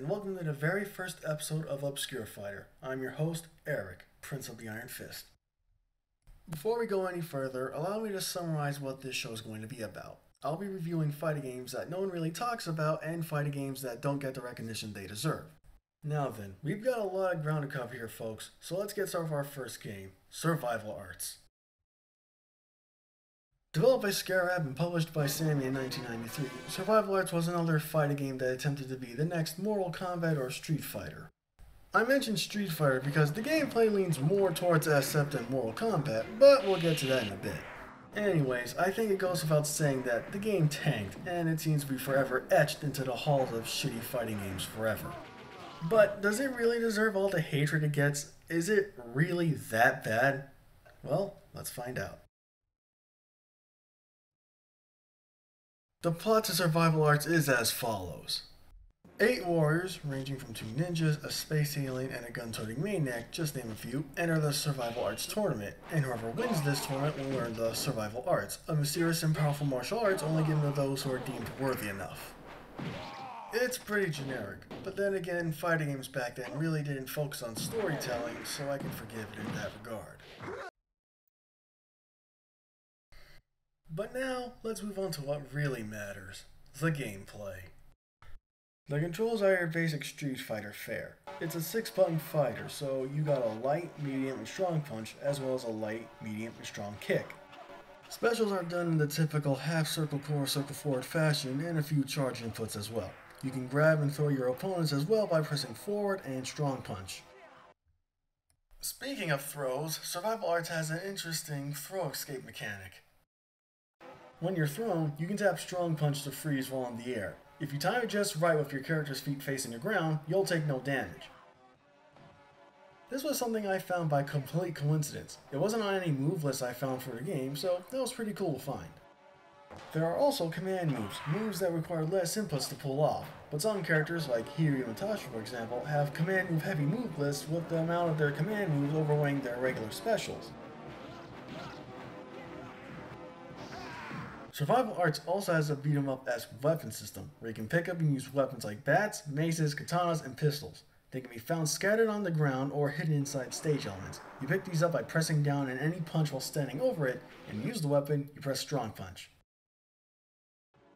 and welcome to the very first episode of Obscure Fighter. I'm your host, Eric, Prince of the Iron Fist. Before we go any further, allow me to summarize what this show is going to be about. I'll be reviewing fighting games that no one really talks about and fighting games that don't get the recognition they deserve. Now then, we've got a lot of ground to cover here, folks, so let's get started with our first game, Survival Arts. Developed by Scarab and published by Sammy in 1993, Survival Arts was another fighting game that attempted to be the next Mortal Kombat or Street Fighter. I mentioned Street Fighter because the gameplay leans more towards SF than Mortal Kombat, but we'll get to that in a bit. Anyways, I think it goes without saying that the game tanked, and it seems to be forever etched into the halls of shitty fighting games forever. But does it really deserve all the hatred it gets? Is it really that bad? Well, let's find out. The plot to Survival Arts is as follows. 8 warriors, ranging from 2 ninjas, a space alien, and a gun-toting maniac, just name a few, enter the Survival Arts tournament, and whoever wins this tournament will learn the Survival Arts, a mysterious and powerful martial arts only given to those who are deemed worthy enough. It's pretty generic, but then again, fighting games back then really didn't focus on storytelling, so I can forgive it in that regard. But now, let's move on to what really matters, the gameplay. The controls are your basic Street Fighter fare. It's a 6-button fighter, so you got a light, medium, and strong punch, as well as a light, medium, and strong kick. Specials are done in the typical half circle core, circle forward fashion, and a few charge inputs as well. You can grab and throw your opponents as well by pressing forward and strong punch. Speaking of throws, Survival Arts has an interesting throw escape mechanic. When you're thrown, you can tap strong punch to freeze while in the air. If you time it just right with your character's feet facing the ground, you'll take no damage. This was something I found by complete coincidence. It wasn't on any move list I found for the game, so that was pretty cool to find. There are also command moves that require less inputs to pull off, but some characters like Hiryu and Tasha for example have command move heavy move lists with the amount of their command moves overweighing their regular specials. Survival Arts also has a beat-em-up-esque weapon system, where you can pick up and use weapons like bats, maces, katanas, and pistols. They can be found scattered on the ground or hidden inside stage elements. You pick these up by pressing down in any punch while standing over it, and to use the weapon, you press strong punch.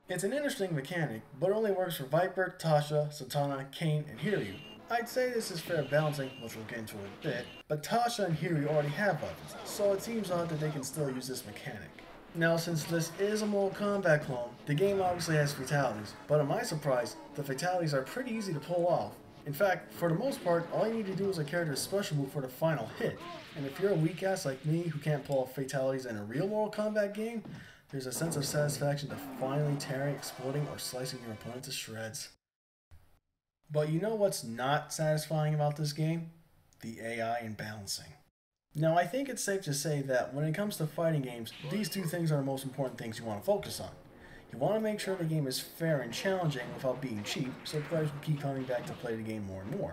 It's an interesting mechanic, but it only works for Viper, Tasha, Satana, Kane, and Hiryu. I'd say this is fair balancing, which we'll get into in a bit, but Tasha and Hiryu already have weapons, so it seems odd that they can still use this mechanic. Now, since this is a Mortal Kombat clone, the game obviously has fatalities, but to my surprise, the fatalities are pretty easy to pull off. In fact, for the most part, all you need to do is a character's special move for the final hit, and if you're a weak ass like me who can't pull off fatalities in a real Mortal Kombat game, there's a sense of satisfaction to finally tearing, exploding, or slicing your opponent to shreds. But you know what's not satisfying about this game? The AI and balancing. Now, I think it's safe to say that when it comes to fighting games, these two things are the most important things you want to focus on. You want to make sure the game is fair and challenging without being cheap, so players will keep coming back to play the game more and more.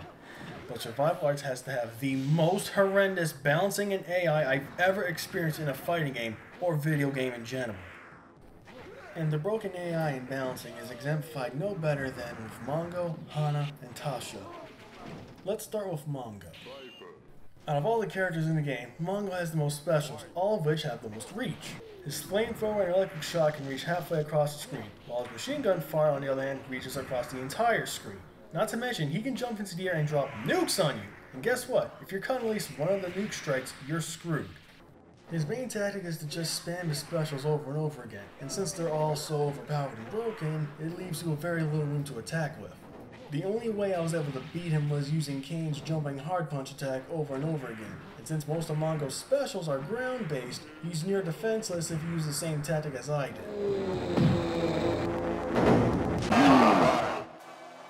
But Survival Arts has to have the most horrendous balancing and AI I've ever experienced in a fighting game, or video game in general. And the broken AI and balancing is exemplified no better than with Mongo, Hana, and Tasha. Let's start with Mongo. Out of all the characters in the game, Mongo has the most specials, all of which have the most reach. His flamethrower and electric shock can reach halfway across the screen, while his machine gun fire on the other hand reaches across the entire screen. Not to mention, he can jump into the air and drop nukes on you! And guess what? If you're caught in at least one of the nuke strikes, you're screwed. His main tactic is to just spam his specials over and over again, and since they're all so overpowered and broken, it leaves you with very little room to attack with. The only way I was able to beat him was using Kane's jumping hard punch attack over and over again, and since most of Mongo's specials are ground based, he's near defenseless if you use the same tactic as I did.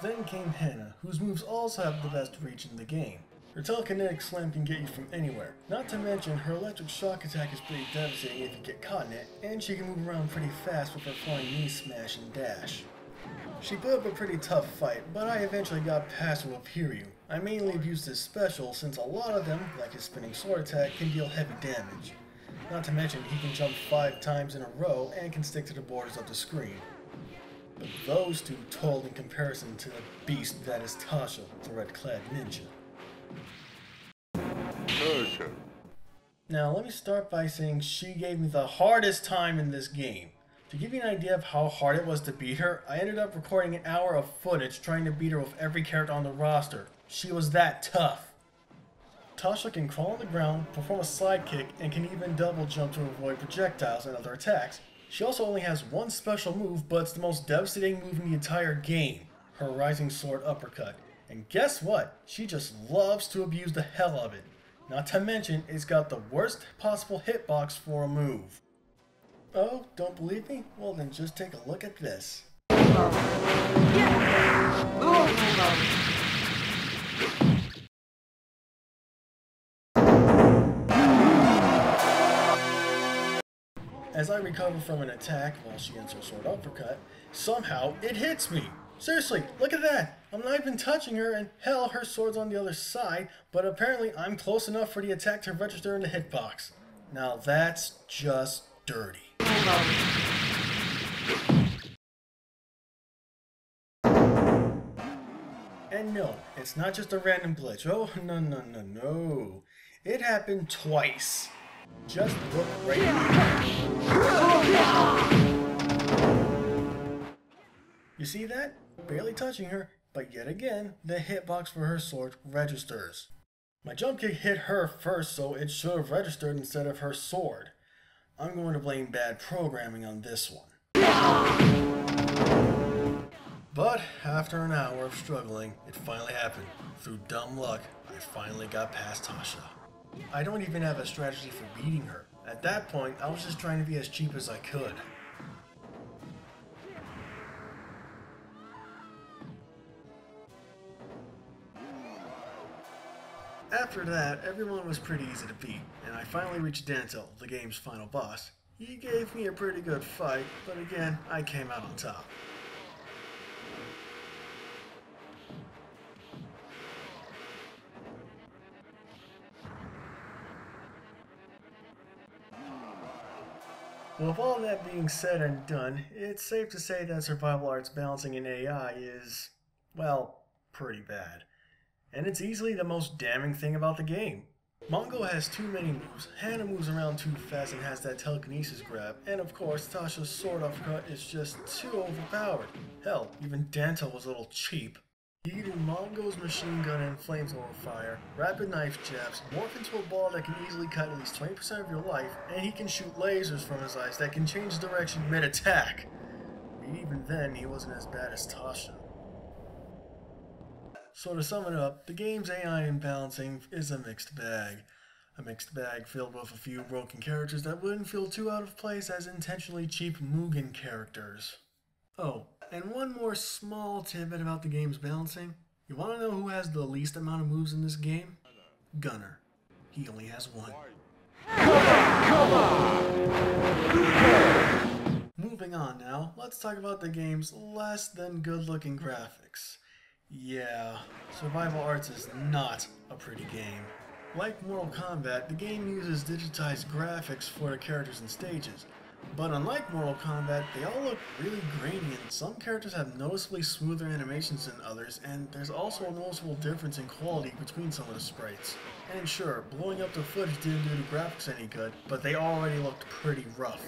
Then came Hana, whose moves also have the best reach in the game. Her telekinetic slam can get you from anywhere, not to mention her electric shock attack is pretty devastating if you get caught in it, and she can move around pretty fast with her flying knee smash and dash. She put up a pretty tough fight, but I eventually got past her with Hiryu. I mainly abused his special since a lot of them, like his spinning sword attack, can deal heavy damage. Not to mention he can jump 5 times in a row and can stick to the borders of the screen. but those two told in comparison to the beast that is Tasha, the red-clad ninja. Now let me start by saying she gave me the hardest time in this game. To give you an idea of how hard it was to beat her, I ended up recording an hour of footage trying to beat her with every character on the roster. She was that tough. Tasha can crawl on the ground, perform a slide kick, and can even double jump to avoid projectiles and other attacks. She also only has one special move, but it's the most devastating move in the entire game, her Rising Sword Uppercut. And guess what? She just loves to abuse the hell of it. Not to mention, it's got the worst possible hitbox for a move. Oh, don't believe me? Well then just take a look at this. As I recover from an attack while she ends her sword uppercut, somehow it hits me! Seriously, look at that! I'm not even touching her, and hell, her sword's on the other side, but apparently I'm close enough for the attack to register in the hitbox. Now that's just dirty. And no, it's not just a random glitch. Oh, no. It happened twice. Just look right here. You see that? Barely touching her, but yet again, the hitbox for her sword registers. My jump kick hit her first, so it should have registered instead of her sword. I'm going to blame bad programming on this one. But after an hour of struggling, it finally happened. Through dumb luck, I finally got past Tasha. I don't even have a strategy for beating her. At that point, I was just trying to be as cheap as I could. After that, everyone was pretty easy to beat, and I finally reached Dantel, the game's final boss. He gave me a pretty good fight, but again, I came out on top. With all that being said and done, it's safe to say that survival arts balancing in AI is, well, pretty bad. And it's easily the most damning thing about the game. Mongo has too many moves, Hannah moves around too fast and has that telekinesis grab, and of course Tasha's sword uppercut is just too overpowered. Hell, even Dantel was a little cheap. You can do Mongo's machine gun and flamethrower fire, rapid knife jabs, morph into a ball that can easily cut at least 20% of your life, and he can shoot lasers from his eyes that can change direction mid-attack. But even then, he wasn't as bad as Tasha. So to sum it up, the game's AI and balancing is a mixed bag. A mixed bag filled with a few broken characters that wouldn't feel too out of place as intentionally cheap Mugen characters. Oh, and one more small tidbit about the game's balancing. You want to know who has the least amount of moves in this game? Gunner. He only has one. Moving on now, let's talk about the game's less than good-looking graphics. Yeah, survival arts is not a pretty game. Like Mortal Kombat, the game uses digitized graphics for the characters and stages. But unlike Mortal Kombat, they all look really grainy and some characters have noticeably smoother animations than others, and there's also a noticeable difference in quality between some of the sprites. And sure, blowing up the footage didn't do the graphics any good, but they already looked pretty rough.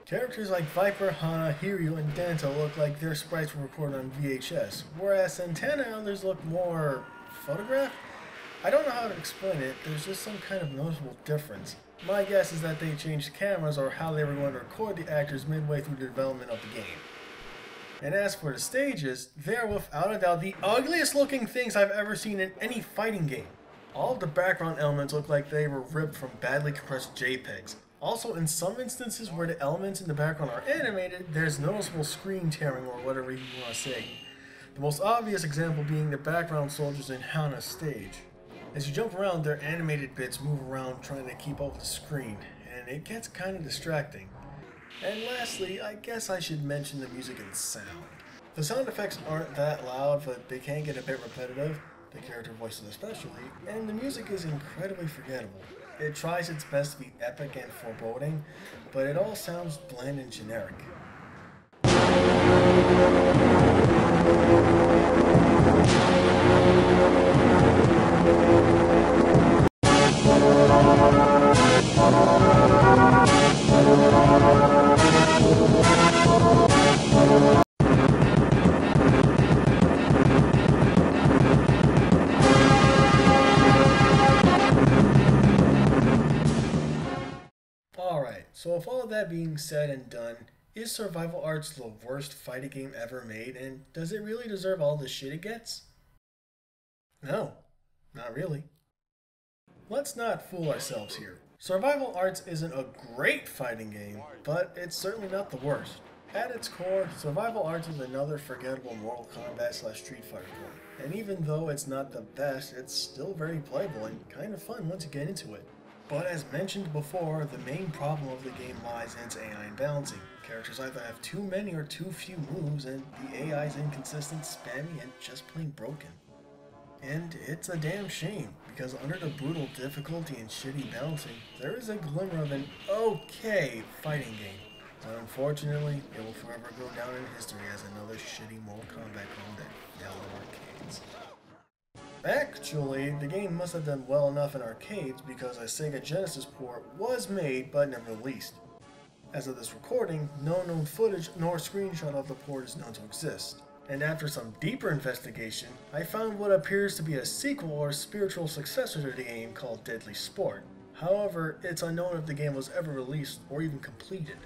Characters like Viper, Hana, Hiryu, and Dantel look like their sprites were recorded on VHS, whereas Santana and others look more photographed? I don't know how to explain it, there's just some kind of noticeable difference. My guess is that they changed cameras or how they were going to record the actors midway through the development of the game. And as for the stages, they're without a doubt the ugliest looking things I've ever seen in any fighting game. All of the background elements look like they were ripped from badly compressed JPEGs. Also, in some instances where the elements in the background are animated, there's noticeable screen tearing or whatever you want to say. The most obvious example being the background soldiers in Hana's stage. As you jump around, their animated bits move around trying to keep up with the screen, and it gets kind of distracting. And lastly, I guess I should mention the music and sound. The sound effects aren't that loud, but they can get a bit repetitive, the character voices especially, and the music is incredibly forgettable. It tries its best to be epic and foreboding, but it all sounds bland and generic. So with all of that being said and done, is Survival Arts the worst fighting game ever made, and does it really deserve all the shit it gets? No, not really. Let's not fool ourselves here. Survival Arts isn't a great fighting game, but it's certainly not the worst. At its core, Survival Arts is another forgettable Mortal Kombat / Street Fighter clone. And even though it's not the best, it's still very playable and kind of fun once you get into it. But as mentioned before, the main problem of the game lies in its AI and balancing. Characters either have too many or too few moves, and the AI is inconsistent, spammy, and just plain broken. And it's a damn shame, because under the brutal difficulty and shitty balancing, there is a glimmer of an okay fighting game. But unfortunately, it will forever go down in history as another shitty Mortal Kombat clone that now in arcades. Actually, the game must have done well enough in arcades because a Sega Genesis port was made but never released. As of this recording, no known footage nor screenshot of the port is known to exist. And after some deeper investigation, I found what appears to be a sequel or spiritual successor to the game called Deadly Sport. However, it's unknown if the game was ever released or even completed.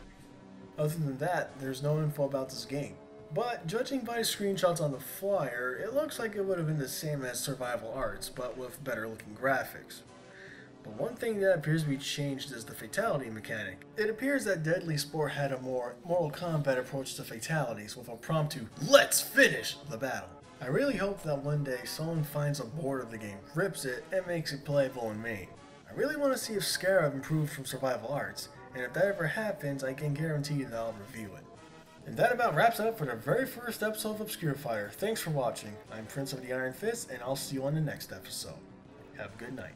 Other than that, there's no info about this game. But judging by screenshots on the flyer, it looks like it would have been the same as Survival Arts, but with better looking graphics. But one thing that appears to be changed is the fatality mechanic. It appears that Deadly Sport had a more Mortal Kombat approach to fatalities with a prompt to "Let's finish the battle." I really hope that one day someone finds a board of the game, rips it, and makes it playable in main. I really want to see if Scarab improved from Survival Arts, and if that ever happens, I can guarantee that I'll review it. And that about wraps it up for the very first episode of Obscure Fire. Thanks for watching. I'm Prince of the Iron Fist, and I'll see you on the next episode. Have a good night.